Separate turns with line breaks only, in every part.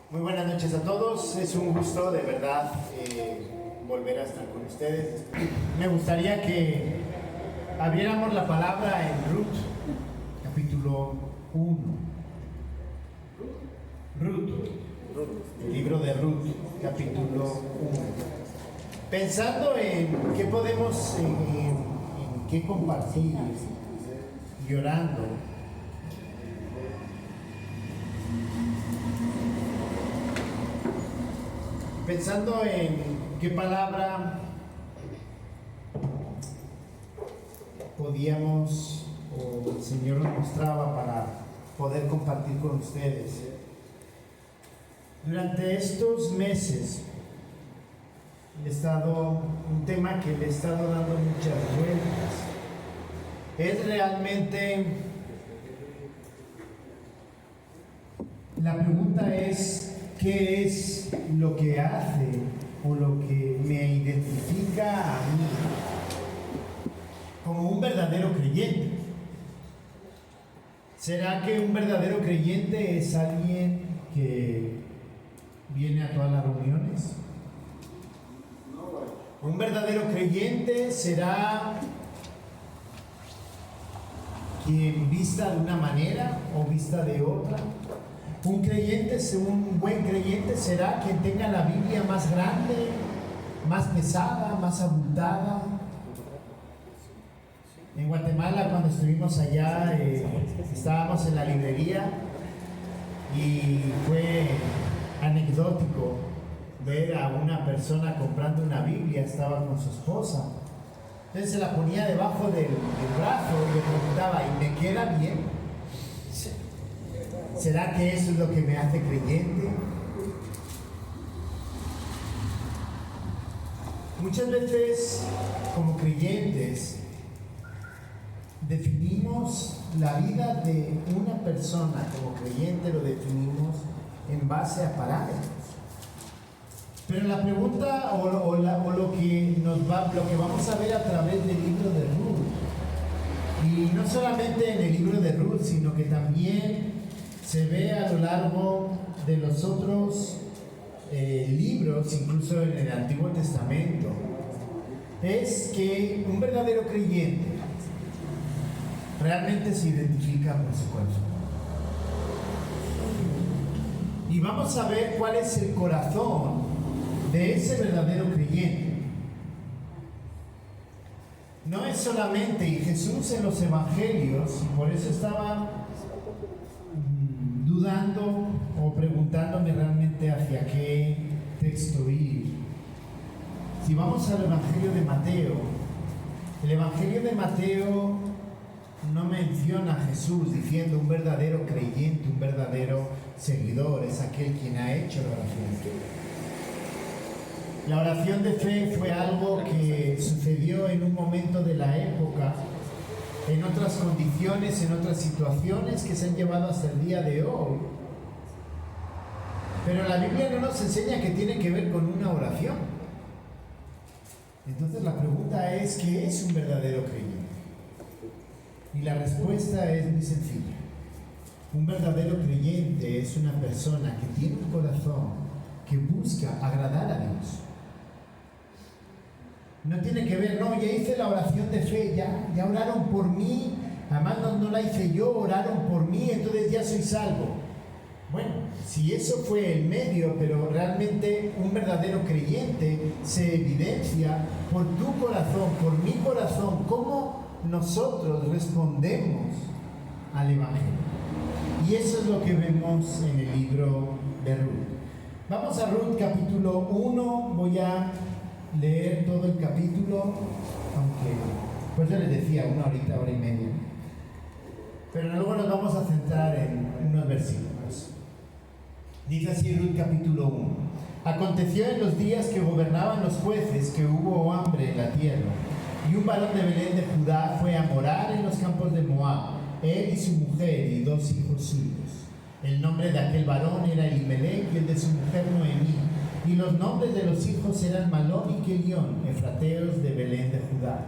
Muy buenas noches a todos, es un gusto de verdad volver a estar con ustedes. Me gustaría que abriéramos la palabra en Ruth, capítulo 1. Ruth, el libro de Ruth, capítulo 1. Pensando en qué podemos, en qué compartir y orando. Pensando en qué palabra podíamos o el Señor nos mostraba para poder compartir con ustedes. Durante estos meses he estado, un tema que le he estado dando muchas vueltas, es realmente, la pregunta es, ¿qué es lo que hace o lo que me identifica a mí como un verdadero creyente? ¿Será que un verdadero creyente es alguien que viene a todas las reuniones? ¿Un verdadero creyente será quien vista de una manera o vista de otra? Un buen creyente será quien tenga la Biblia más grande, más pesada, más abultada. En Guatemala, cuando estuvimos allá, estábamos en la librería y fue anecdótico ver a una persona comprando una Biblia. Estaba con su esposa, entonces se la ponía debajo del brazo y le preguntaba: ¿y me queda bien? ¿Será que eso es lo que me hace creyente? Muchas veces, como creyentes, definimos la vida de una persona como creyente, lo definimos en base a parámetros. Pero la pregunta lo que vamos a ver a través del libro de Ruth, y no solamente en el libro de Ruth, sino que también se ve a lo largo de los otros libros, incluso en el Antiguo Testamento, es que un verdadero creyente realmente se identifica por su corazón. Y vamos a ver cuál es el corazón de ese verdadero creyente. No es solamente, y Jesús en los evangelios, y por eso estaba dudando o preguntándome realmente hacia qué texto ir. Si vamos al Evangelio de Mateo, el Evangelio de Mateo no menciona a Jesús diciendo un verdadero creyente, un verdadero seguidor, es aquel quien ha hecho la oración de fe. La oración de fe fue algo que sucedió en un momento de la época, en otras condiciones, en otras situaciones que se han llevado hasta el día de hoy. Pero la Biblia no nos enseña que tiene que ver con una oración. Entonces la pregunta es: ¿qué es un verdadero creyente? Y la respuesta es muy sencilla. Un verdadero creyente es una persona que tiene un corazón que busca agradar a Dios. No tiene que ver, no, ya hice la oración de fe, ya oraron por mí, además no la hice yo, oraron por mí, entonces ya soy salvo. Bueno, si eso fue el medio, pero realmente un verdadero creyente se evidencia por tu corazón, por mi corazón, cómo nosotros respondemos al Evangelio. Y eso es lo que vemos en el libro de Ruth. Vamos a Ruth capítulo 1, voy a leer todo el capítulo, aunque pues yo les decía una horita, hora y media, pero luego nos vamos a centrar en unos versículos. Dice así Ruth capítulo 1: Aconteció en los días que gobernaban los jueces que hubo hambre en la tierra, y un varón de Belén de Judá fue a morar en los campos de Moab, él y su mujer y 2 hijos suyos. El nombre de aquel varón era Elimelech y el de su mujer Noemí, y los nombres de los hijos eran Malón y Kelión, efrateos de Belén de Judá.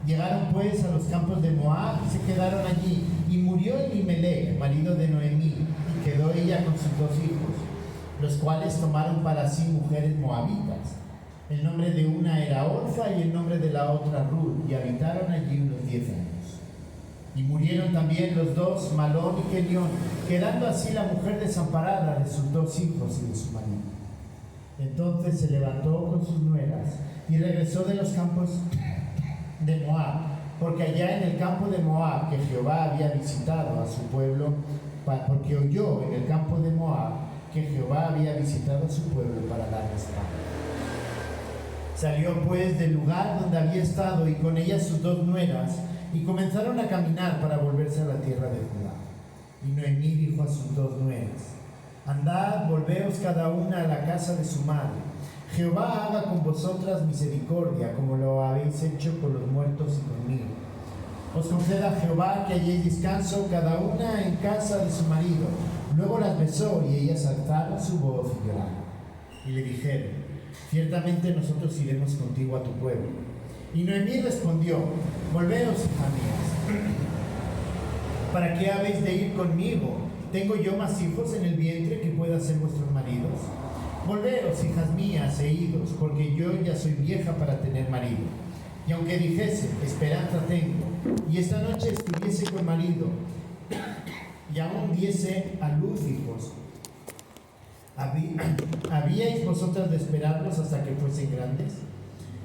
Llegaron pues a los campos de Moab y se quedaron allí, y murió Elimelech, marido de Noemí, y quedó ella con sus 2 hijos. los cuales tomaron para sí mujeres moabitas. El nombre de una era Orfa y el nombre de la otra Ruth, y habitaron allí unos 10 años. Y murieron también los dos, Malón y Kelión, quedando así la mujer desamparada de sus 2 hijos y de su marido. Entonces se levantó con sus nueras y regresó de los campos de Moab, porque allá en el campo de Moab que Jehová había visitado a su pueblo, porque oyó en el campo de Moab que Jehová había visitado a su pueblo para darles paz. Salió pues del lugar donde había estado y con ella sus 2 nueras, y comenzaron a caminar para volverse a la tierra de Judá. Y Noemí dijo a sus 2 nueras: andad, volveos cada una a la casa de su madre. Jehová haga con vosotras misericordia, como lo habéis hecho con los muertos y conmigo. Os conceda Jehová que halléis descanso cada una en casa de su marido. Luego las besó, y ellas alzaron su voz y lloraron. Y le dijeron: ciertamente nosotros iremos contigo a tu pueblo. Y Noemí respondió: volveos, hijas mías. ¿Para qué habéis de ir conmigo? ¿Tengo yo más hijos en el vientre que puedan ser vuestros maridos? Volveos, hijas mías, e idos, porque yo ya soy vieja para tener marido. Y aunque dijese: esperanza tengo, y esta noche estuviese con marido, y aún diese a luz hijos, ¿habíais vosotras de esperarlos hasta que fuesen grandes?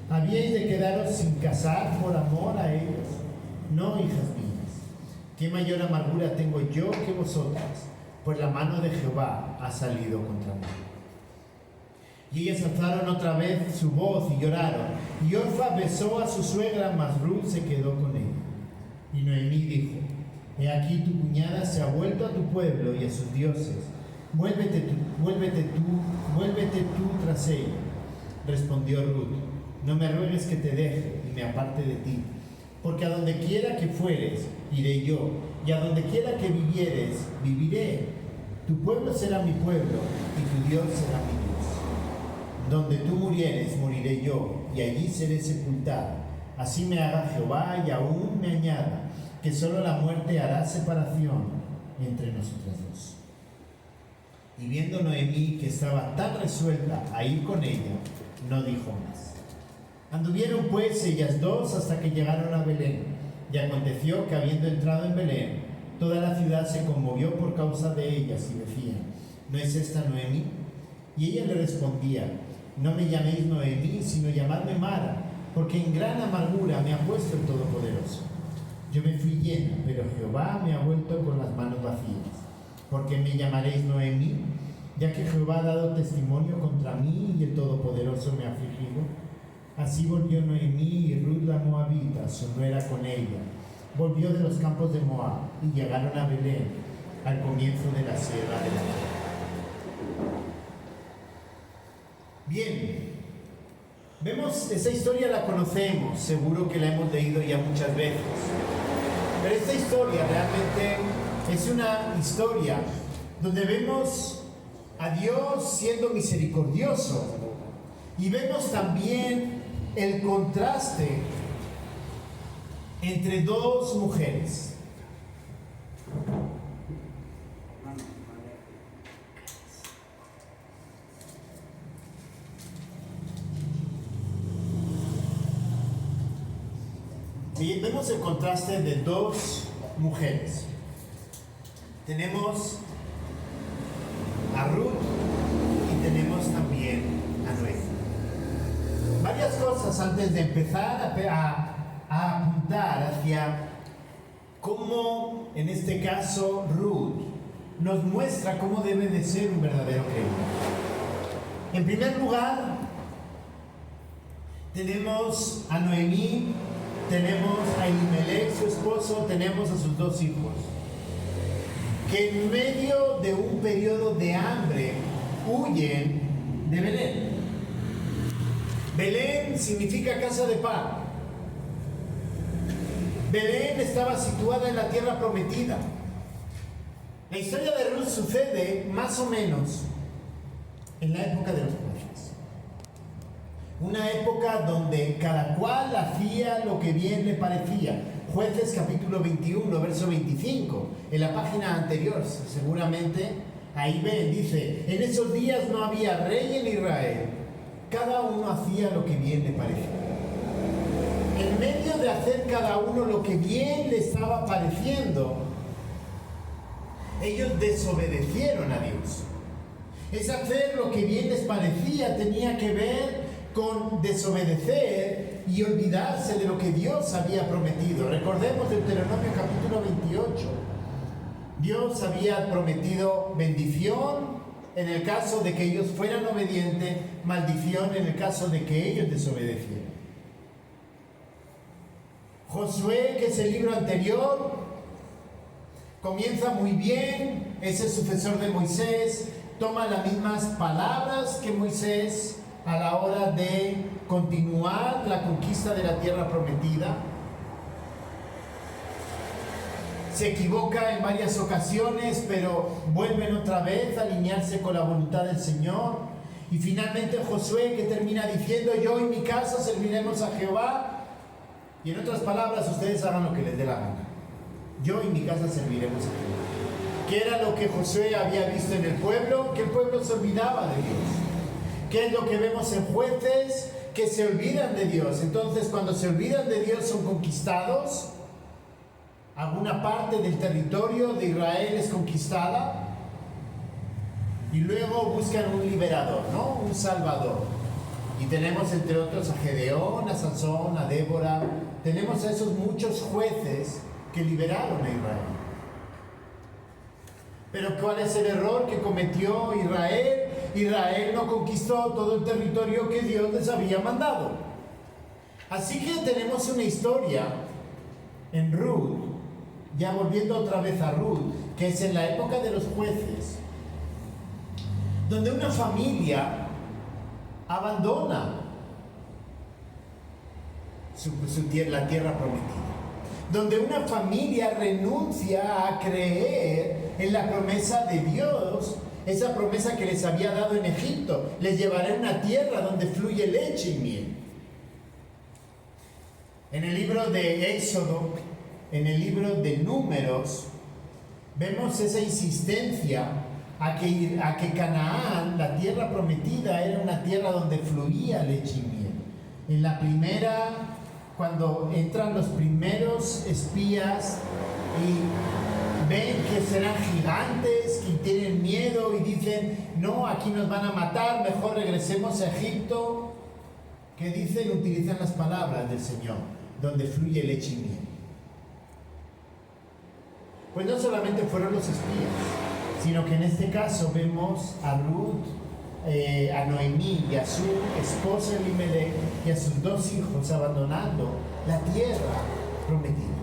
¿Habíais de quedaros sin casar por amor a ellos? No, hijas mías. ¿Qué mayor amargura tengo yo que vosotras? Pues la mano de Jehová ha salido contra mí. Y ellas alzaron otra vez su voz y lloraron. Y Orfa besó a su suegra, mas Ruth se quedó con ella. Y Noemí dijo: he aquí tu cuñada se ha vuelto a tu pueblo y a sus dioses. Vuélvete tú tras ella. Respondió Ruth: no me ruegues que te deje y me aparte de ti, porque a donde quiera que fueres, iré yo, y a donde quiera que vivieres, viviré. Tu pueblo será mi pueblo, y tu Dios será mi Dios. Donde tú murieres, moriré yo, y allí seré sepultado. Así me haga Jehová, y aún me añada, que solo la muerte hará separación entre nosotras dos. Y viendo Noemí que estaba tan resuelta a ir con ella, no dijo más. Anduvieron pues ellas 2 hasta que llegaron a Belén. Y aconteció que habiendo entrado en Belén, toda la ciudad se conmovió por causa de ellas y decían: ¿no es esta Noemí? Y ella le respondía: no me llaméis Noemí, sino llamadme Mara, porque en gran amargura me ha puesto el Todopoderoso. Yo me fui llena, pero Jehová me ha vuelto con las manos vacías. ¿Por qué me llamaréis Noemí? Ya que Jehová ha dado testimonio contra mí y el Todopoderoso me ha afligido. Así volvió Noemí y Ruth la moabita, su nuera, con ella. Volvió de los campos de Moab y llegaron a Belén, al comienzo de la sierra de la tierra. Bien, vemos, esa historia la conocemos, seguro que la hemos leído ya muchas veces. Pero esta historia realmente es una historia donde vemos a Dios siendo misericordioso y vemos también el contraste entre 2 mujeres. Y vemos el contraste de 2 mujeres. Tenemos a Ruth y tenemos también a Noemí. Varias cosas antes de empezar a apuntar hacia cómo, en este caso, Ruth nos muestra cómo debe de ser un verdadero creyente. En primer lugar, tenemos a Noemí, tenemos a Elimelech, su esposo, tenemos a sus 2 hijos, que en medio de un periodo de hambre huyen de Belén. Belén significa casa de pan. Belén estaba situada en la tierra prometida. La historia de Ruth sucede más o menos en la época de los jueces. Una época donde cada cual hacía lo que bien le parecía. Jueces capítulo 21, verso 25. En la página anterior seguramente Ahí ven, dice, en esos días no había rey en Israel. Cada uno hacía lo que bien le parecía. En medio de hacer cada uno lo que bien le estaba pareciendo, ellos desobedecieron a Dios. Es hacer lo que bien les parecía, tenía que ver con desobedecer y olvidarse de lo que Dios había prometido. Recordemos Deuteronomio capítulo 28. Dios había prometido bendición en el caso de que ellos fueran obedientes, maldición en el caso de que ellos desobedecieran. Josué, que es el libro anterior, comienza muy bien, es el sucesor de Moisés, toma las mismas palabras que Moisés a la hora de continuar la conquista de la tierra prometida. Se equivoca en varias ocasiones, pero vuelven otra vez a alinearse con la voluntad del Señor. Y finalmente Josué, que termina diciendo: yo y mi casa serviremos a Jehová. Y en otras palabras, ustedes hagan lo que les dé la gana. Yo y mi casa serviremos a Jehová. ¿Qué era lo que Josué había visto en el pueblo? Que el pueblo se olvidaba de Dios. ¿Qué es lo que vemos en Jueces? Que se olvidan de Dios. Entonces, cuando se olvidan de Dios, son conquistados. Alguna parte del territorio de Israel es conquistada. Y luego buscan un liberador, ¿no? Un salvador. Y tenemos entre otros a Gedeón, a Sansón, a Débora. Tenemos a esos muchos jueces que liberaron a Israel. Pero ¿cuál es el error que cometió Israel? Israel no conquistó todo el territorio que Dios les había mandado. Así que tenemos una historia en Ruth, ya volviendo otra vez a Ruth, que es en la época de los jueces, donde una familia abandona la tierra prometida, donde una familia renuncia a creer en la promesa de Dios, esa promesa que les había dado en Egipto: les llevaré a una tierra donde fluye leche y miel. En el libro de Éxodo, en el libro de Números, vemos esa insistencia a que Canaán, la tierra prometida, era una tierra donde fluía leche y miel. En la primera, cuando entran los primeros espías y ven que serán gigantes, que tienen miedo y dicen: no, aquí nos van a matar, mejor regresemos a Egipto. ¿Qué dicen? Utilizan las palabras del Señor: donde fluye leche y miel. Pues no solamente fueron los espías, sino que en este caso vemos a Ruth, a Noemí y a su esposo Elimelech y a sus dos hijos abandonando la tierra prometida.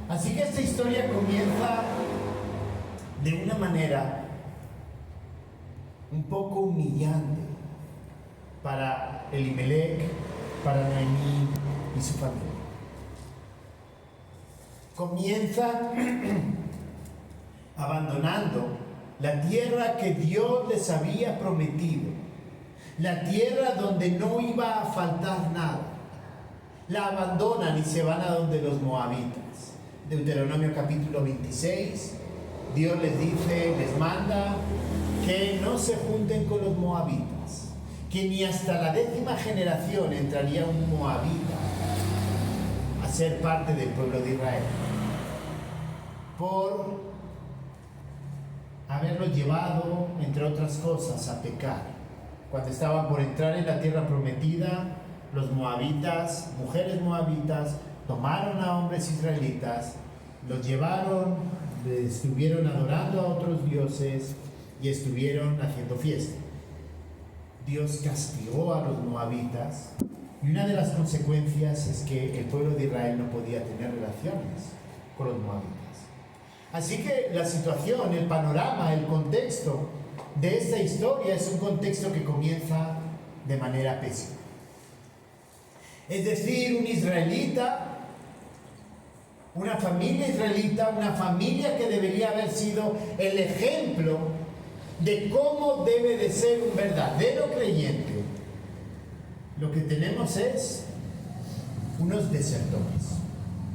Así que esta historia comienza de una manera un poco humillante para Elimelech, para Noemí y su familia. Comienza abandonando la tierra que Dios les había prometido, la tierra donde no iba a faltar nada. La abandonan y se van a donde los moabitas. Deuteronomio capítulo 26, Dios les dice, les manda que no se junten con los moabitas, que ni hasta la 10ª generación entraría un moabita a ser parte del pueblo de Israel, por haberlos llevado, entre otras cosas, a pecar. Cuando estaban por entrar en la tierra prometida, los moabitas, mujeres moabitas, tomaron a hombres israelitas, los llevaron, estuvieron adorando a otros dioses y estuvieron haciendo fiesta. Dios castigó a los moabitas y una de las consecuencias es que el pueblo de Israel no podía tener relaciones con los moabitas. Así que la situación, el panorama, el contexto de esta historia es un contexto que comienza de manera pésima. Es decir, un israelita, una familia israelita, una familia que debería haber sido el ejemplo de cómo debe de ser un verdadero creyente. Lo que tenemos es unos desertores.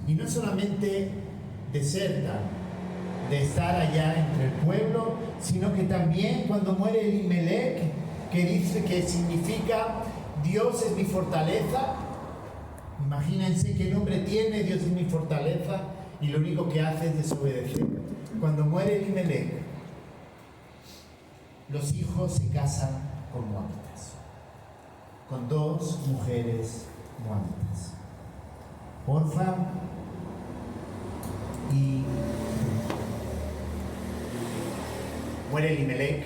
Y no solamente desertan de estar allá entre el pueblo, sino que también cuando muere Elimelech, que dice que significa Dios es mi fortaleza. Imagínense qué nombre tiene, Dios es mi fortaleza, y lo único que hace es desobedecer. Cuando muere Elimelech, los hijos se casan con moabitas, con 2 mujeres moabitas, Orfa y muere Elimelech,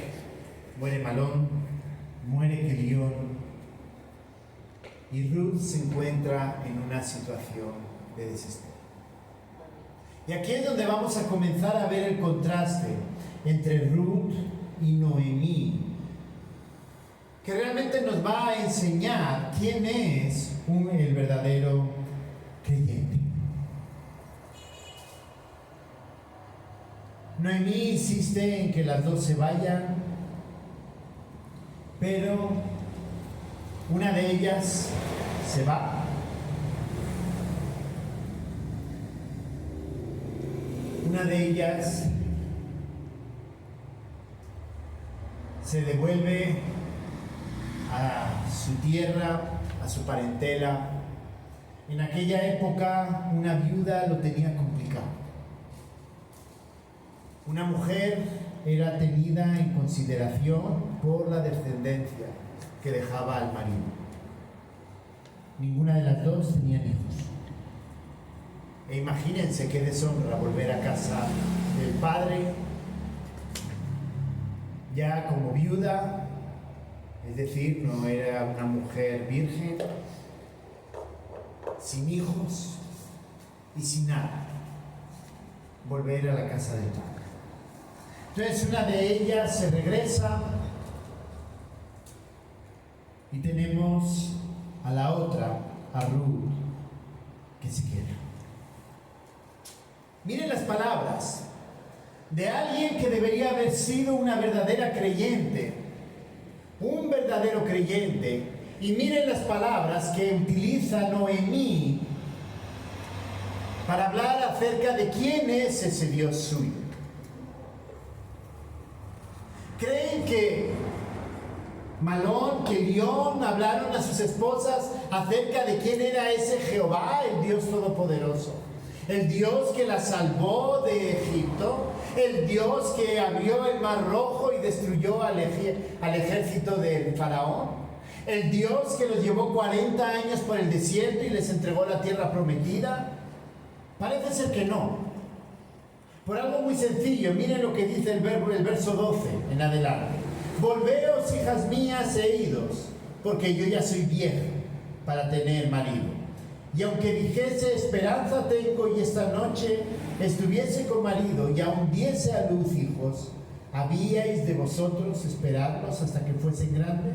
muere Malón, muere Kelión, y Ruth se encuentra en una situación de desespero. Y aquí es donde vamos a comenzar a ver el contraste entre Ruth y Noemí, que realmente nos va a enseñar quién es el verdadero creyente. Noemí insiste en que las 2 se vayan, pero una de ellas se va. Una de ellas se devuelve a su tierra, a su parentela. En aquella época una viuda lo tenía complicado. Una mujer era tenida en consideración por la descendencia que dejaba al marido. Ninguna de las 2 tenían hijos. E imagínense qué deshonra volver a casa del padre, ya como viuda, es decir, no era una mujer virgen, sin hijos y sin nada, volver a la casa del padre. Entonces una de ellas se regresa y tenemos a la otra, a Ruth, que se queda. Miren las palabras de alguien que debería haber sido una verdadera creyente, un verdadero creyente, y miren las palabras que utiliza Noemí para hablar acerca de quién es ese Dios suyo. ¿Creen que Malón, Kelión hablaron a sus esposas acerca de quién era ese Jehová, el Dios Todopoderoso? El Dios que las salvó de Egipto, el Dios que abrió el Mar Rojo y destruyó al ejército del faraón, el Dios que los llevó 40 años por el desierto y les entregó la tierra prometida. Parece ser que no. Por algo muy sencillo, miren lo que dice el verso 12 en adelante. Volveos, hijas mías, e idos, porque yo ya soy vieja para tener marido. Y aunque dijese esperanza tengo y esta noche estuviese con marido y aún diese a luz hijos, ¿habíais de vosotros esperarlos hasta que fuesen grandes?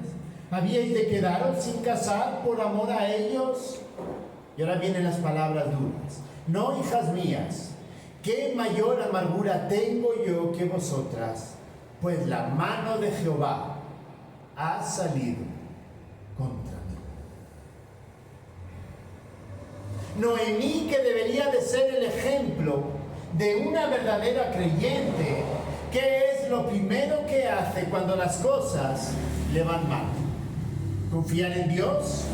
¿Habíais de quedaros sin casar por amor a ellos? Y ahora vienen las palabras duras. No, hijas mías, ¿qué mayor amargura tengo yo que vosotras? Pues la mano de Jehová ha salido contra mí. Noemí, que debería de ser el ejemplo de una verdadera creyente, ¿qué es lo primero que hace cuando las cosas le van mal? ¿Confiar en Dios?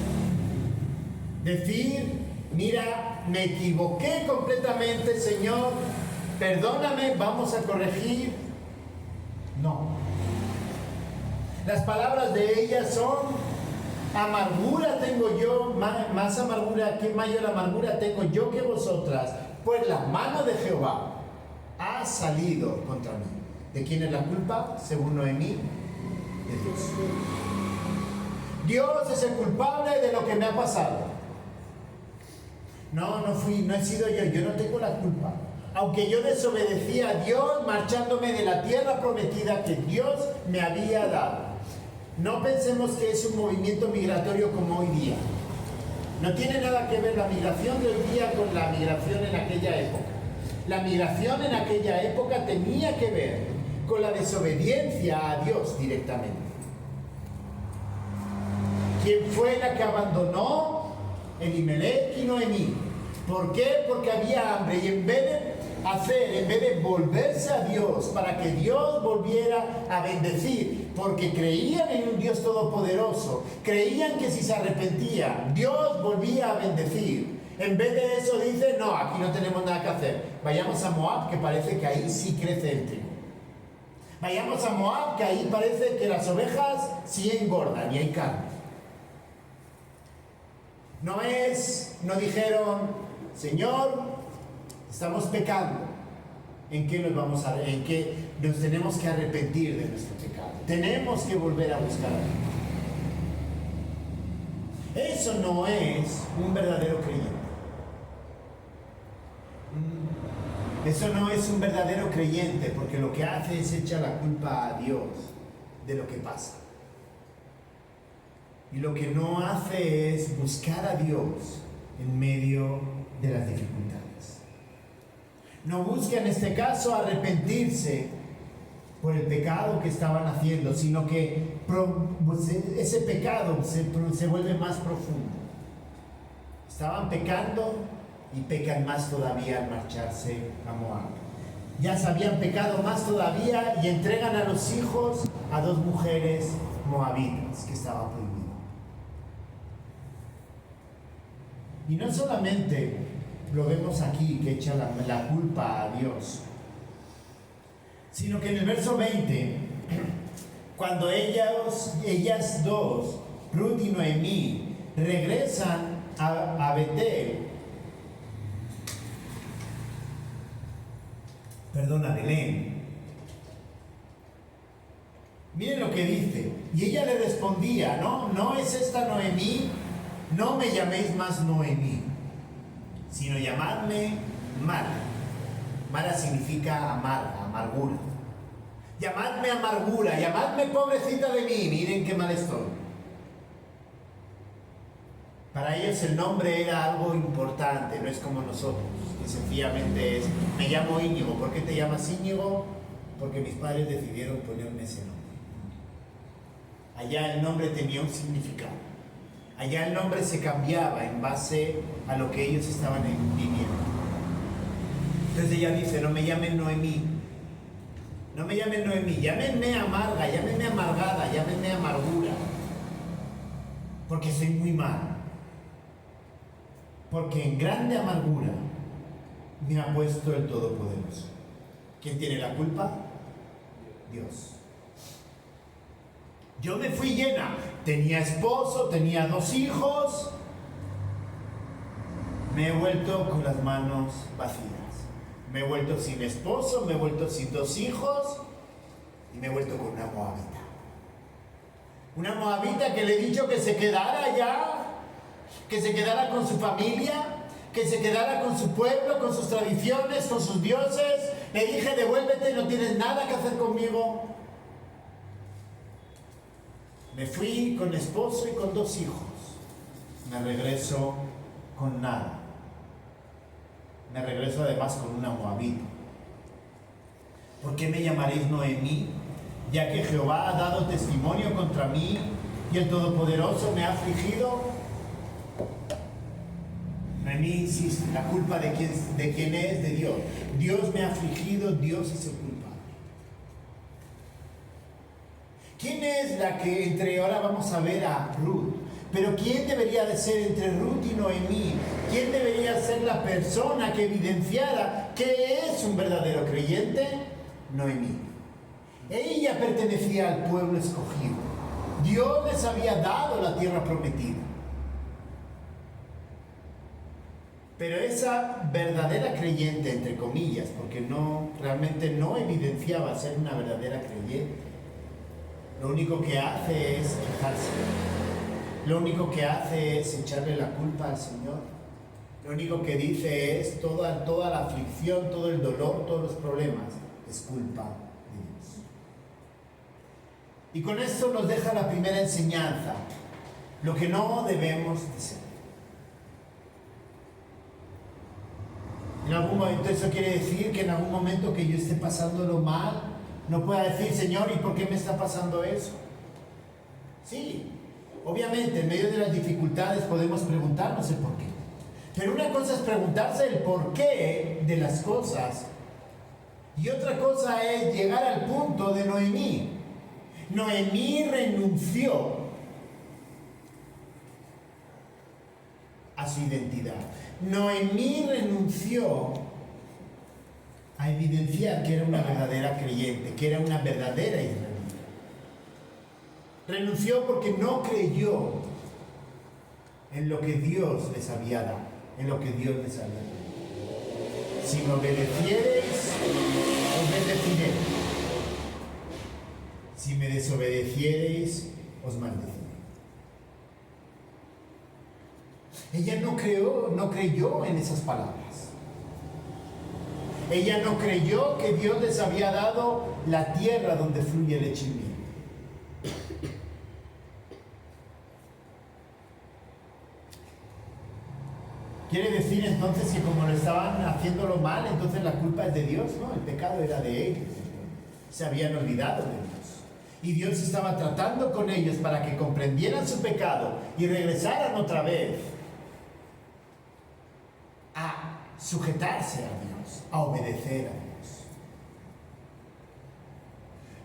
Decir, mira, me equivoqué completamente, Señor, perdóname, vamos a corregir. No. Las palabras de ella son: amargura tengo yo, más amargura, ¿qué mayor amargura tengo yo que vosotras? Pues la mano de Jehová ha salido contra mí. ¿De quién es la culpa? Según Noemí, de Dios. Dios es el culpable de lo que me ha pasado. No he sido yo no tengo la culpa. Aunque yo desobedecí a Dios marchándome de la tierra prometida que Dios me había dado. No pensemos que es un movimiento migratorio como hoy día. No tiene nada que ver la migración de hoy día con la migración en aquella época. La migración en aquella época tenía que ver con la desobediencia a Dios directamente. ¿Quién fue la que abandonó? Elimelech y Noemí. ¿Por qué? Porque había hambre, y en vez hacer en vez de volverse a Dios para que Dios volviera a bendecir? Porque creían en un Dios todopoderoso, creían que si se arrepentían, Dios volvía a bendecir. En vez de eso dice, no, aquí no tenemos nada que hacer. Vayamos a Moab, que parece que ahí sí crece el trigo. Vayamos a Moab, que ahí parece que las ovejas sí engordan y hay carne. No dijeron, Señor, estamos pecando. ¿En qué nos tenemos que arrepentir de nuestro pecado? Tenemos que volver a buscar a Dios. Eso no es un verdadero creyente. Eso no es un verdadero creyente, porque lo que hace es echar la culpa a Dios de lo que pasa. Y lo que no hace es buscar a Dios en medio de las dificultades. No busca en este caso arrepentirse por el pecado que estaban haciendo, sino que ese pecado se vuelve más profundo. Estaban pecando y pecan más todavía al marcharse a Moab. Ya se habían pecado más todavía y entregan a los hijos a 2 mujeres moabitas, que estaba prohibido. Y no solamente lo vemos aquí, que echa la culpa a Dios, sino que en el verso 20, cuando ellas dos, Ruth y Noemí, regresan a Belén. Miren lo que dice. Y ella le respondía, no es esta Noemí, no me llaméis más Noemí, sino llamadme Mara. Mara significa amarga, amargura. Llamadme amargura, llamadme pobrecita de mí, miren qué mal estoy. Para ellos el nombre era algo importante, no es como nosotros, que sencillamente es, me llamo Íñigo. ¿Por qué te llamas Íñigo? Porque mis padres decidieron ponerme ese nombre. Allá el nombre tenía un significado. Allá el nombre se cambiaba en base a lo que ellos estaban viviendo. Entonces ella dice, no me llamen Noemí. No me llamen Noemí, llámenme amarga, llámenme amargada, llámenme amargura. Porque soy muy mal. Porque en grande amargura me ha puesto el Todopoderoso. ¿Quién tiene la culpa? Dios. Yo me fui llena, tenía esposo, tenía 2 hijos, me he vuelto con las manos vacías. Me he vuelto sin esposo, me he vuelto sin 2 hijos y me he vuelto con una moabita. Una moabita que le he dicho que se quedara allá, que se quedara con su familia, que se quedara con su pueblo, con sus tradiciones, con sus dioses. Le dije, devuélvete, no tienes nada que hacer conmigo. Me fui con esposo y con 2 hijos. Me regreso con nada. Me regreso además con una moabita. ¿Por qué me llamaréis Noemí? Ya que Jehová ha dado testimonio contra mí y el Todopoderoso me ha afligido. Noemí insiste, la culpa de quién es, de Dios. Dios me ha afligido, Dios es el culpable. ¿Quién es la que ahora vamos a ver a Ruth? Pero ¿quién debería de ser entre Ruth y Noemí? ¿Quién debería ser la persona que evidenciara que es un verdadero creyente? Noemí. Ella pertenecía al pueblo escogido. Dios les había dado la tierra prometida. Pero esa verdadera creyente, entre comillas, porque realmente no evidenciaba ser una verdadera creyente, lo único que hace es quejarse. Lo único que hace es echarle la culpa al Señor. Lo único que dice es toda la aflicción, todo el dolor, todos los problemas, es culpa de Dios. Y con esto nos deja la primera enseñanza, lo que no debemos de ser. En algún momento eso quiere decir que en algún momento que yo esté pasándolo mal, no pueda decir, Señor, ¿y por qué me está pasando eso? Sí, obviamente en medio de las dificultades podemos preguntarnos el por qué. Pero una cosa es preguntarse el porqué de las cosas y otra cosa es llegar al punto de Noemí. Noemí renunció a su identidad. Noemí renunció a evidenciar que era una verdadera creyente, que era una verdadera israelita. Renunció porque no creyó en lo que Dios les había dado, en lo que Dios les había dado. Si me obedeciereis, os bendeciré. Si me desobedeciereis, os maldeciré. Ella no creyó en esas palabras. Ella no creyó que Dios les había dado la tierra donde fluye leche y miel. ¿Quiere decir entonces que como lo estaban haciéndolo mal, entonces la culpa es de Dios? No, el pecado era de ellos. Se habían olvidado de Dios. Y Dios estaba tratando con ellos para que comprendieran su pecado y regresaran otra vez a sujetarse a Dios, a obedecer a Dios.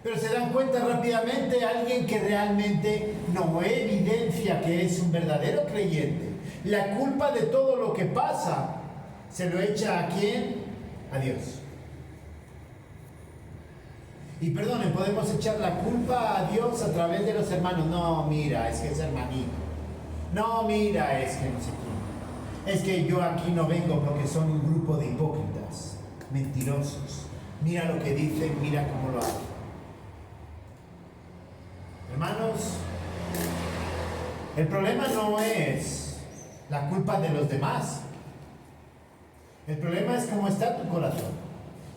Pero se dan cuenta rápidamente alguien que realmente no evidencia que es un verdadero creyente. La culpa de todo lo que pasa se lo echa ¿a quién? A Dios. Y perdonen, podemos echar la culpa a Dios a través de los hermanos. No, mira, es que es hermanito. No, mira, es que no sé quién. Es que yo aquí no vengo porque son un grupo de hipócritas, mentirosos. Mira lo que dicen, mira cómo lo hacen. Hermanos, el problema no es la culpa de los demás. El problema es cómo está tu corazón.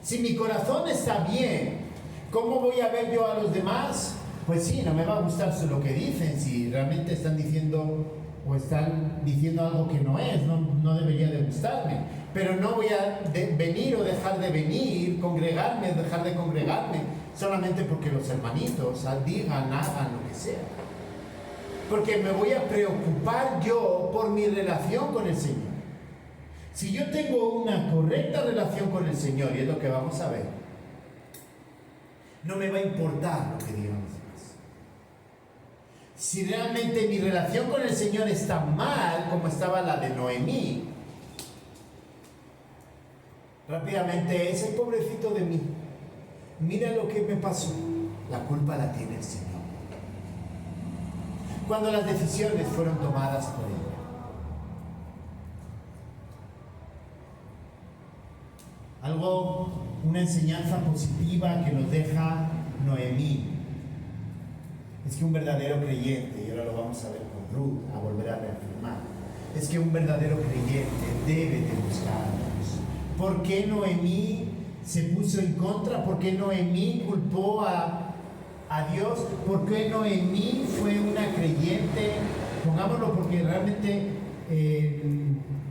Si mi corazón está bien, ¿cómo voy a ver yo a los demás? Pues sí, no me va a gustar lo que dicen, si realmente están diciendo o están diciendo algo que no es, no debería de gustarme. Pero no voy a venir o dejar de venir, congregarme, dejar de congregarme, solamente porque los hermanitos digan, hagan lo que sea. Porque me voy a preocupar yo por mi relación con el Señor. Si yo tengo una correcta relación con el Señor, y es lo que vamos a ver, no me va a importar lo que digan los demás. Si realmente mi relación con el Señor está mal, como estaba la de Noemí, rápidamente ese pobrecito de mí, mira lo que me pasó, la culpa la tiene el Señor. Cuando las decisiones fueron tomadas por ella. Una enseñanza positiva que nos deja Noemí, es que un verdadero creyente, y ahora lo vamos a ver con Ruth, a volver a reafirmar, es que un verdadero creyente debe de buscar a Dios. ¿Por qué Noemí se puso en contra? ¿Por qué Noemí culpó a Dios? ¿Por qué Noemí fue una creyente? Pongámoslo porque realmente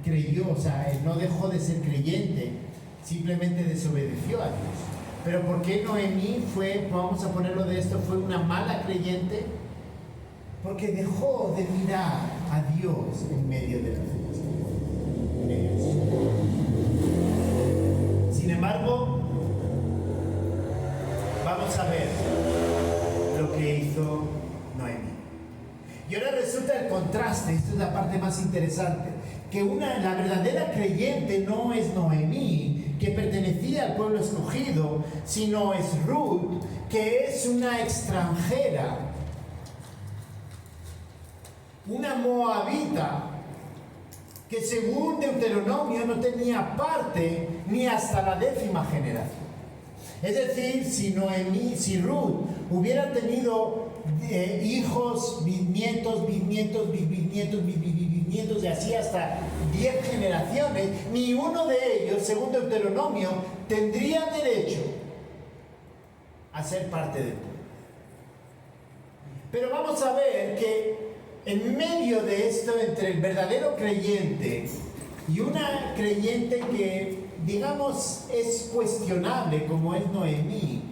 creyó, o sea, no dejó de ser creyente, simplemente desobedeció a Dios. Pero ¿por qué Noemí fue, vamos a ponerlo de esto, fue una mala creyente? Porque dejó de mirar a Dios en medio de las circunstancias. Sin embargo, vamos a ver lo que hizo Noemí. Y ahora resulta el contraste, esta es la parte más interesante, que la verdadera creyente no es Noemí, que pertenecía al pueblo escogido, sino es Ruth, que es una extranjera, una moabita, que según Deuteronomio no tenía parte ni hasta la 10ª generación. Es decir, si Ruth hubiera tenido hijos, bisnietos, y así hasta 10 generaciones, ni uno de ellos, según Deuteronomio, tendría derecho a ser parte del pueblo. Pero vamos a ver que en medio de esto, entre el verdadero creyente y una creyente que, digamos, es cuestionable, como es Noemí,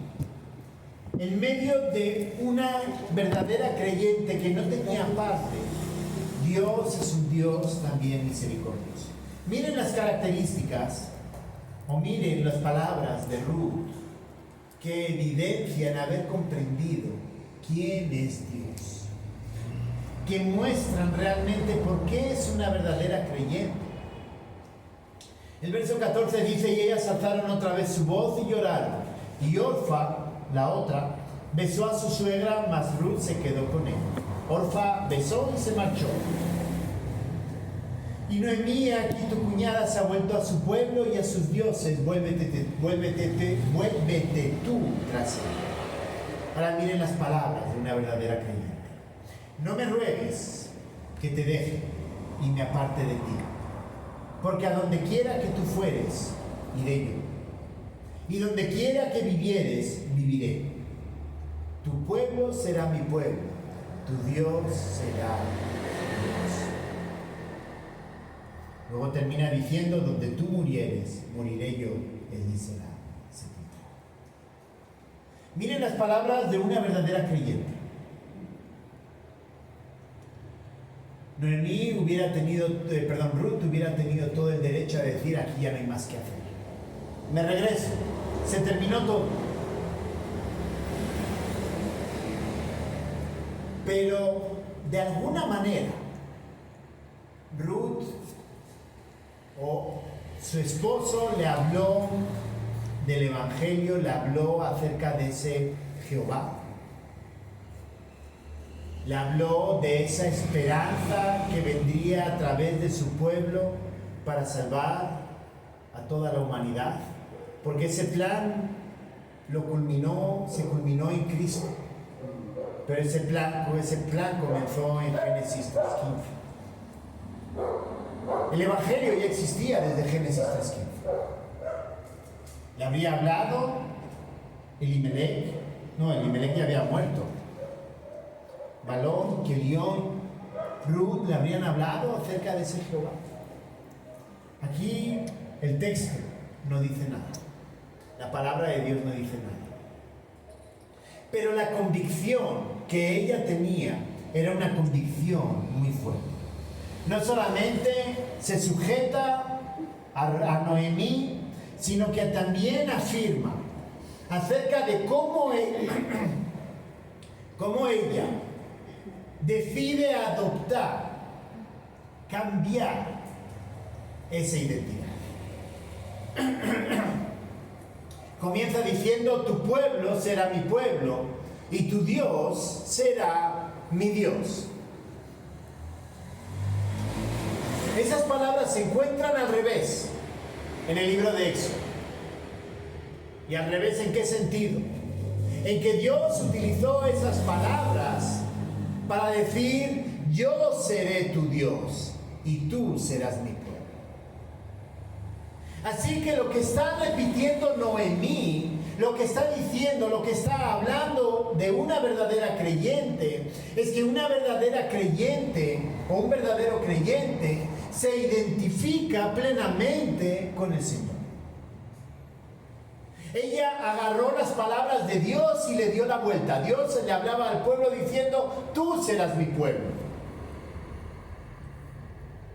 en medio de una verdadera creyente que no tenía parte, Dios es un Dios también misericordioso. Miren las características, o miren las palabras de Ruth, que evidencian haber comprendido quién es Dios, que muestran realmente por qué es una verdadera creyente. El verso 14 dice: y ellas alzaron otra vez su voz y lloraron, y Orfa, la otra, besó a su suegra, mas Ruth se quedó con él. Orfa besó y se marchó. Y Noemí, aquí tu cuñada se ha vuelto a su pueblo y a sus dioses, vuélvete tú tras ella. Ahora miren las palabras de una verdadera creyente. No me ruegues que te deje y me aparte de ti, porque a donde quiera que tú fueres, iré yo, y donde quiera que vivieres, viviré. Tu pueblo será mi pueblo, tu Dios será mi Dios. Luego termina diciendo: donde tú murieres, moriré yo, allí será sepultado. Miren las palabras de una verdadera creyente. Ruth hubiera tenido todo el derecho a decir: aquí ya no hay más que hacer. Me regreso, se terminó todo. Pero de alguna manera, Ruth o su esposo le habló del Evangelio, le habló acerca de ese Jehová. Le habló de esa esperanza que vendría a través de su pueblo para salvar a toda la humanidad. Porque ese plan se culminó en Cristo. Pero ese plan comenzó en Génesis 3:15. El Evangelio ya existía desde Génesis 3:15. Le habría hablado Elimelech ya había muerto. Balón, Kelión, Ruth le habrían hablado acerca de ese Jehová. Aquí el texto no dice nada. La palabra de Dios no dice nada. Pero la convicción que ella tenía era una convicción muy fuerte. No solamente se sujeta a Noemí, sino que también afirma acerca de cómo ella decide adoptar, cambiar esa identidad. Comienza diciendo: tu pueblo será mi pueblo y tu Dios será mi Dios. Esas palabras se encuentran al revés en el libro de Éxodo. ¿Y al revés en qué sentido? En que Dios utilizó esas palabras para decir: yo seré tu Dios y tú serás mi pueblo. Así que lo que está repitiendo Noemí, lo que está diciendo, lo que está hablando de una verdadera creyente, es que una verdadera creyente o un verdadero creyente se identifica plenamente con el Señor. Ella agarró las palabras de Dios y le dio la vuelta. Dios le hablaba al pueblo diciendo: tú serás mi pueblo.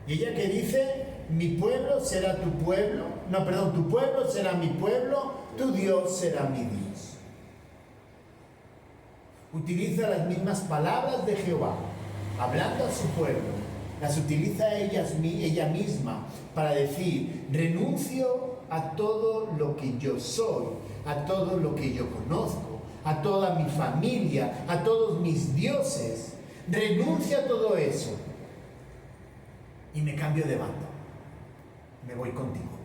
Y ella que dice: mi pueblo será tu pueblo. No, perdón, tu pueblo será mi pueblo, tu Dios será mi Dios. Utiliza las mismas palabras de Jehová, hablando a su pueblo. Las utiliza ella misma para decir: renuncio a todo lo que yo soy, a todo lo que yo conozco, a toda mi familia, a todos mis dioses. Renuncio a todo eso y me cambio de bando. Me voy contigo.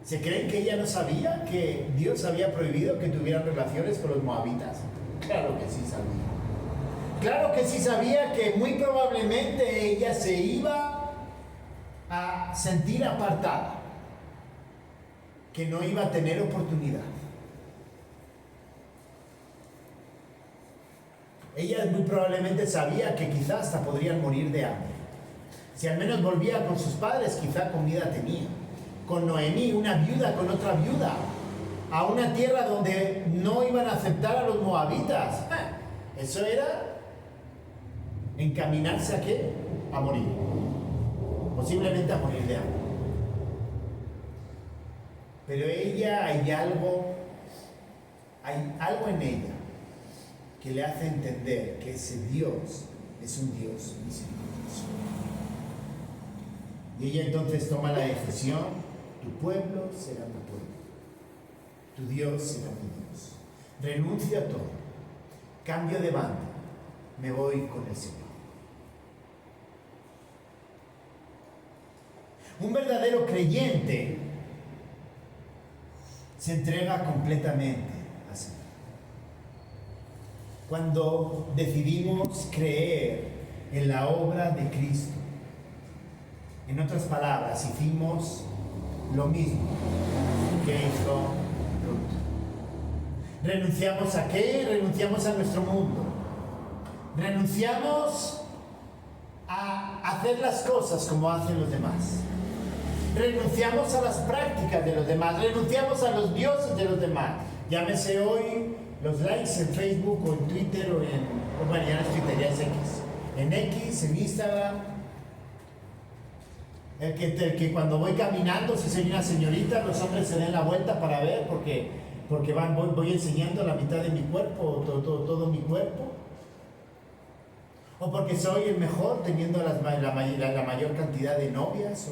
¿Se creen que ella no sabía que Dios había prohibido que tuvieran relaciones con los moabitas? Claro que sí sabía. Claro que sí sabía que muy probablemente ella se iba a sentir apartada, que no iba a tener oportunidad. Ella muy probablemente sabía que quizás hasta podrían morir de hambre. Si al menos volvía con sus padres, quizá comida tenía. Con Noemí, una viuda con otra viuda, a una tierra donde no iban a aceptar a los moabitas. Eso era encaminarse a qué? A morir. posiblemente a morir de hambre. Pero ella, hay algo en ella que le hace entender que ese Dios es un Dios misericordioso. Y ella entonces toma la decisión: tu pueblo será mi pueblo, tu Dios será mi Dios. Renuncio a todo, cambio de banda, me voy con el Señor. Un verdadero creyente se entrega completamente al Señor. Cuando decidimos creer en la obra de Cristo, en otras palabras, hicimos lo mismo que hizo Ruth. ¿Renunciamos a qué? Renunciamos a nuestro mundo. Renunciamos a hacer las cosas como hacen los demás. Renunciamos a las prácticas de los demás. Renunciamos a los dioses de los demás. Llámese hoy los likes en Facebook o en Twitter bueno, ya no es Twitter, ya es X. En X, en Instagram. El que cuando voy caminando, si soy una señorita, los hombres se den la vuelta para ver porque voy enseñando la mitad de mi cuerpo, todo mi cuerpo. O porque soy el mejor teniendo la mayor cantidad de novias.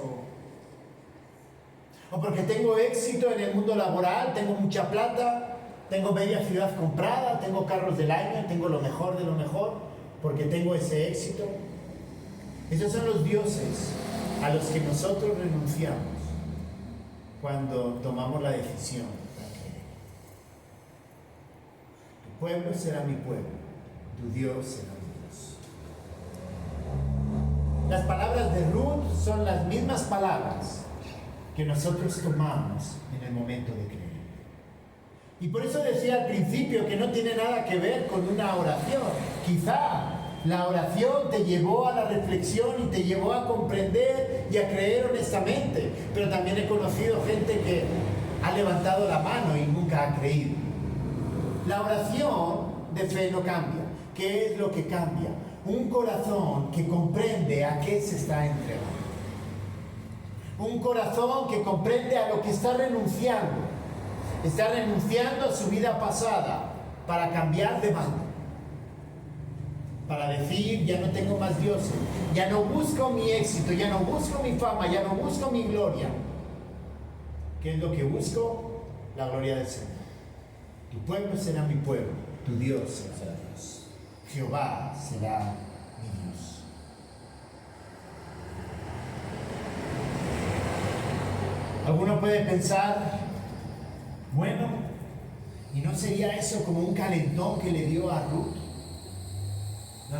O porque tengo éxito en el mundo laboral, tengo mucha plata, tengo media ciudad comprada, tengo carros del año, tengo lo mejor de lo mejor, porque tengo ese éxito. Esos son los dioses a los que nosotros renunciamos cuando tomamos la decisión de creer. Tu pueblo será mi pueblo, tu Dios será mi Dios. Las palabras de Ruth son las mismas palabras que nosotros tomamos en el momento de creer. Y por eso decía al principio que no tiene nada que ver con una oración. Quizá la oración te llevó a la reflexión y te llevó a comprender y a creer honestamente. Pero también he conocido gente que ha levantado la mano y nunca ha creído. La oración de fe no cambia. ¿Qué es lo que cambia? Un corazón que comprende a qué se está entregando. Un corazón que comprende a lo que está renunciando. Está renunciando a su vida pasada para cambiar de bando. Para decir, ya no tengo más dioses, ya no busco mi éxito, ya no busco mi fama, ya no busco mi gloria. ¿Qué es lo que busco? La gloria del Señor. Tu pueblo será mi pueblo, tu Dios será Dios. Jehová será mi Dios. Alguno puede pensar, bueno, ¿y no sería eso como un calentón que le dio a Ruth?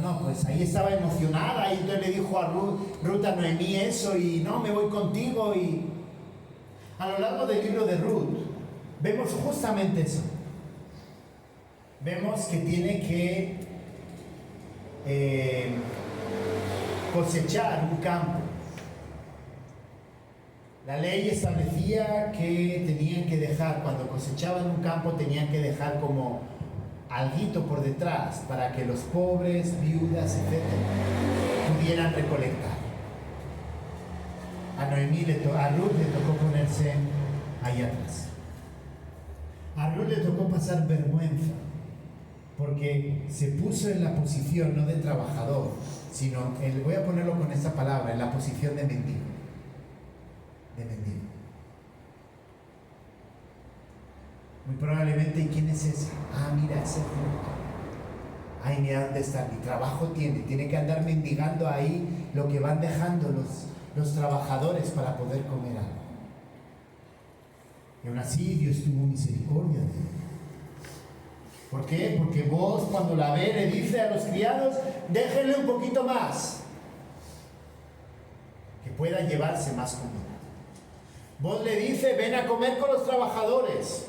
No, pues ahí estaba emocionada y entonces le dijo a Ruth a Noemí eso y no, me voy contigo. Y a lo largo del libro de Ruth vemos justamente eso. Vemos que tiene que cosechar un campo. La ley establecía que tenían que dejar, cuando cosechaban un campo, tenían que dejar como alguito por detrás para que los pobres, viudas, etc. pudieran recolectar. A Ruth le tocó ponerse ahí atrás. A Ruth le tocó pasar vergüenza porque se puso en la posición no de trabajador, sino, voy a ponerlo con esta palabra, en la posición de mendigo. Muy probablemente, ¿y quién es ese? Ah, mira, ese fruto. Ay, mira dónde está, mi trabajo tiene que andar mendigando ahí lo que van dejando los trabajadores para poder comer algo. Y aún así Dios tuvo misericordia de él. ¿Por qué? Porque vos cuando la ve le dice a los criados, déjenle un poquito más, que pueda llevarse más comida. Vos le dice, ven a comer con los trabajadores.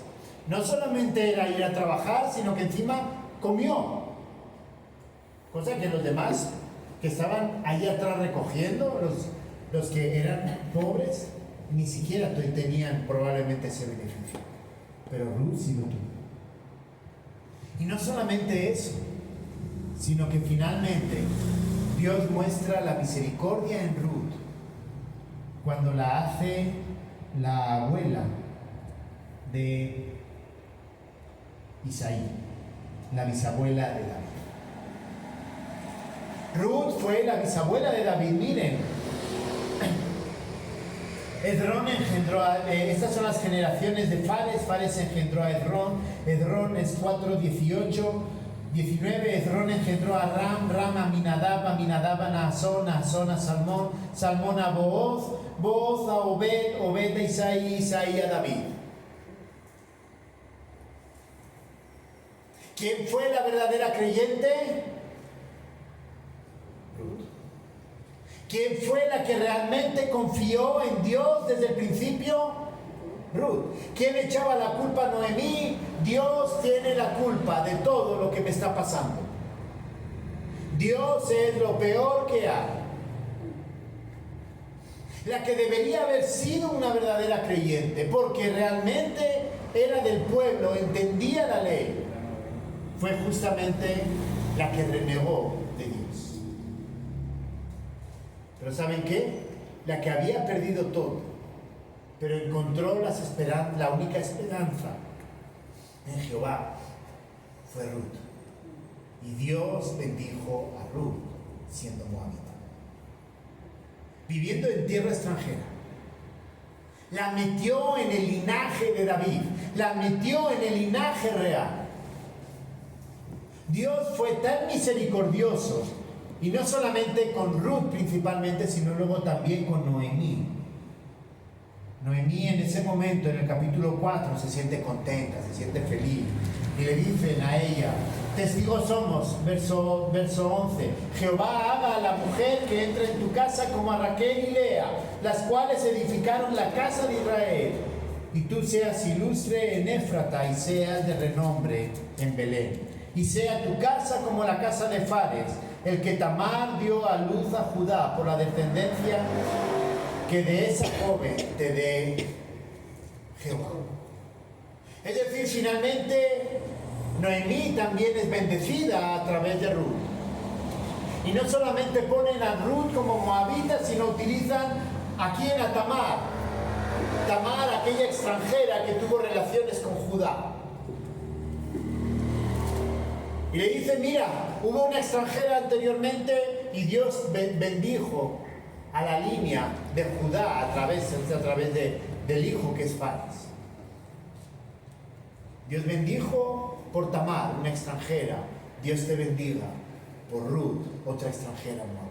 No solamente era ir a trabajar, sino que encima comió. Cosa que los demás que estaban ahí atrás recogiendo, los que eran pobres, ni siquiera tenían probablemente ese beneficio. Pero Ruth sí lo tuvo. Y no solamente eso, sino que finalmente Dios muestra la misericordia en Ruth cuando la hace la abuela de Isaí, la bisabuela de David. Ruth fue la bisabuela de David. Miren, Hezrón engendró estas son las generaciones de Fares. Fares engendró a Hezrón. Hezrón es 4, 18, 19. Hezrón engendró a Ram, Ram a Aminadab, Aminadab a Naasón, Naasón a Salmón, Salmón a Booz, Booz a Obed, Obed a Isaí, Isaí a David. ¿Quién fue la verdadera creyente? Ruth. ¿Quién fue la que realmente confió en Dios desde el principio? Ruth. ¿Quién echaba la culpa a Noemí? Dios tiene la culpa de todo lo que me está pasando. Dios es lo peor que hay. La que debería haber sido una verdadera creyente, porque realmente era del pueblo, entendía la ley, fue justamente la que renegó de Dios. Pero ¿saben qué? La que había perdido todo, pero encontró la única esperanza en Jehová, fue Ruth. Y Dios bendijo a Ruth siendo moabita, viviendo en tierra extranjera. La metió en el linaje de David, la metió en el linaje real. Dios fue tan misericordioso, y no solamente con Ruth principalmente, sino luego también con Noemí. Noemí en ese momento, en el capítulo 4, se siente contenta, se siente feliz, y le dicen a ella, testigos somos, verso 11, Jehová haga a la mujer que entre en tu casa como a Raquel y Lea, las cuales edificaron la casa de Israel, y tú seas ilustre en Éfrata y seas de renombre en Belén. Y sea tu casa como la casa de Fares, el que Tamar dio a luz a Judá por la descendencia que de esa joven te dé Jehová. Es decir, finalmente Noemí también es bendecida a través de Ruth. Y no solamente ponen a Ruth como moabita, sino utilizan aquí en a Tamar. Tamar, aquella extranjera que tuvo relaciones con Judá. Y le dice, mira, hubo una extranjera anteriormente y Dios bendijo a la línea de Judá a través del hijo que es Fares. Dios bendijo por Tamar, una extranjera. Dios te bendiga por Ruth, otra extranjera moabita.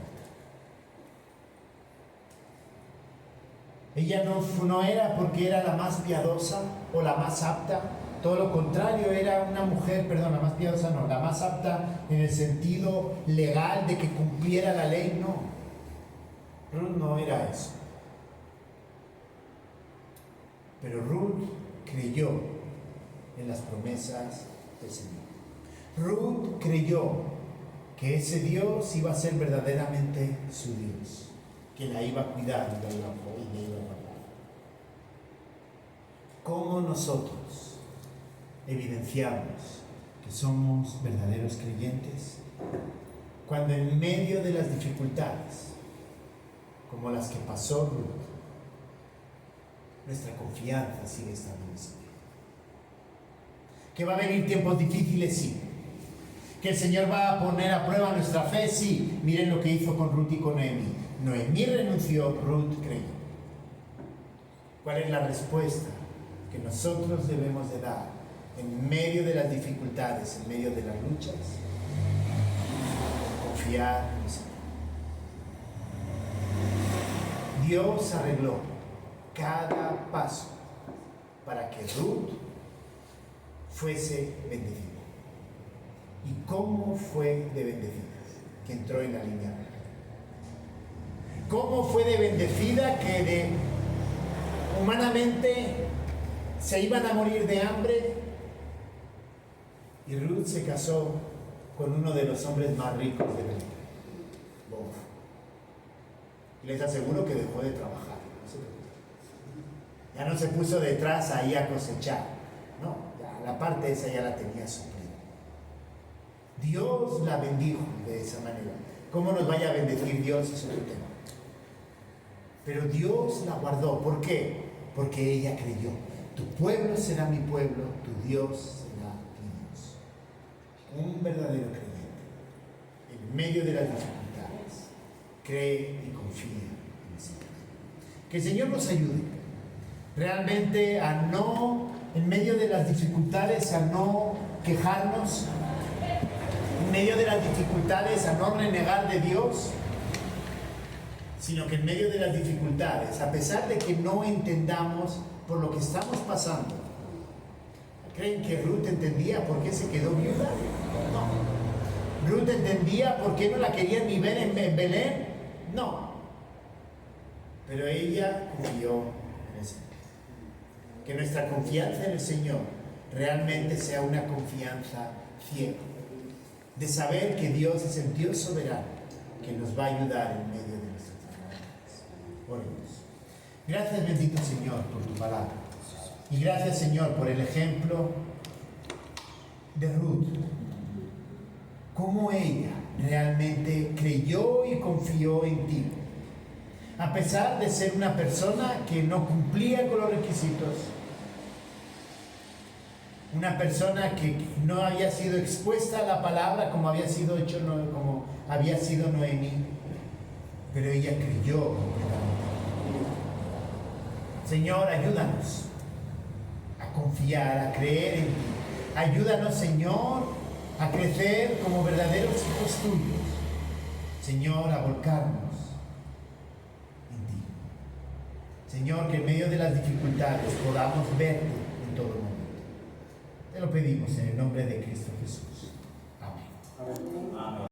Ella no era porque era la más piadosa o la más apta. Todo lo contrario, era una mujer, la más piadosa no, la más apta en el sentido legal de que cumpliera la ley, no. Ruth no era eso. Pero Ruth creyó en las promesas del Señor. Ruth creyó que ese Dios iba a ser verdaderamente su Dios, que la iba a cuidar y la iba a guardar. ¿Cómo nosotros evidenciamos que somos verdaderos creyentes? Cuando en medio de las dificultades, como las que pasó Ruth, nuestra confianza sigue estando en el Señor. Que va a venir tiempos difíciles, sí. Que el Señor va a poner a prueba nuestra fe, sí. Miren lo que hizo con Ruth y con Noemí. Noemí renunció, Ruth creyó. ¿Cuál es la respuesta que nosotros debemos de dar en medio de las dificultades, en medio de las luchas? Confiar en el Señor. Dios arregló cada paso para que Ruth fuese bendecida. ¿Y cómo fue de bendecida? Que entró en la línea real. ¿Cómo fue de bendecida que humanamente se iban a morir de hambre? Y Ruth se casó con uno de los hombres más ricos de Belén, Boaz. Y les aseguro que dejó de trabajar. Ya no se puso detrás ahí a cosechar. No, ya la parte esa ya la tenía suplida. Dios la bendijo de esa manera. ¿Cómo nos vaya a bendecir Dios? Es otro tema. Pero Dios la guardó. ¿Por qué? Porque ella creyó. Tu pueblo será mi pueblo, tu Dios será mi Dios. Un verdadero creyente, en medio de las dificultades, cree y confía en el Señor. Que el Señor nos ayude realmente a no, en medio de las dificultades, a no quejarnos, en medio de las dificultades, a no renegar de Dios, sino que en medio de las dificultades, a pesar de que no entendamos por lo que estamos pasando. ¿Creen que Ruth entendía por qué se quedó viuda? No. ¿Ruth entendía por qué no la querían ni ver en Belén? No. Pero ella confió en el Señor. Que nuestra confianza en el Señor realmente sea una confianza ciega, de saber que Dios es el Dios soberano que nos va a ayudar en medio de nuestras dificultades. Oremos. Gracias, bendito Señor, por tu palabra. Y gracias, Señor, por el ejemplo de Ruth. Cómo ella realmente creyó y confió en ti. A pesar de ser una persona que no cumplía con los requisitos. Una persona que no había sido expuesta a la palabra como había sido Noemí. Pero ella creyó completamente. Señor, ayúdanos a confiar, a creer en ti. Ayúdanos, Señor, a crecer como verdaderos hijos tuyos. Señor, a volcarnos en ti. Señor, que en medio de las dificultades podamos verte en todo momento. Te lo pedimos en el nombre de Cristo Jesús. Amén. Amén.